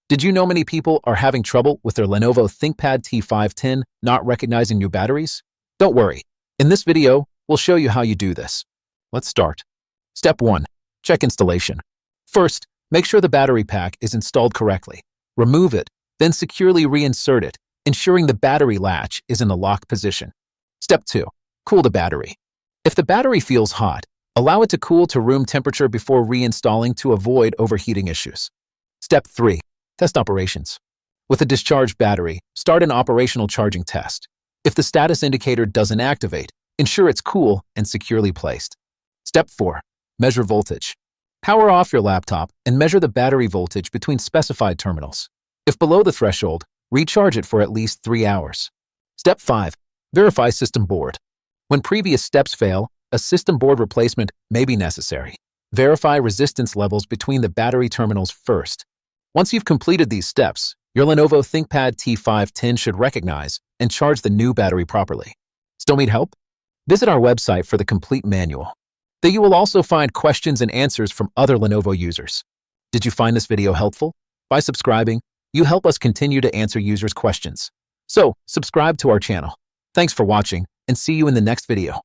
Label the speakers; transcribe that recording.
Speaker 1: Did you know many people are having trouble with their Lenovo ThinkPad T510 not recognizing new batteries? Don't worry. In this video, we'll show you how you do this. Let's start. Step 1. Check installation. First, make sure the battery pack is installed correctly. Remove it, then securely reinsert it, ensuring the battery latch is in the lock position. Step 2. Cool the battery. If the battery feels hot, allow it to cool to room temperature before reinstalling to avoid overheating issues. Step 3. Test operations. With a discharged battery, start an operational charging test. If the status indicator doesn't activate, ensure it's cool and securely placed. Step 4. Measure voltage. Power off your laptop and measure the battery voltage between specified terminals. If below the threshold, recharge it for at least 3 hours. Step 5. Verify system board. When previous steps fail, a system board replacement may be necessary. Verify resistance levels between the battery terminals first. Once you've completed these steps, your Lenovo ThinkPad T510 should recognize and charge the new battery properly. Still need help? Visit our website for the complete manual. There you will also find questions and answers from other Lenovo users. Did you find this video helpful? By subscribing, you help us continue to answer users' questions. So, subscribe to our channel. Thanks for watching, and see you in the next video.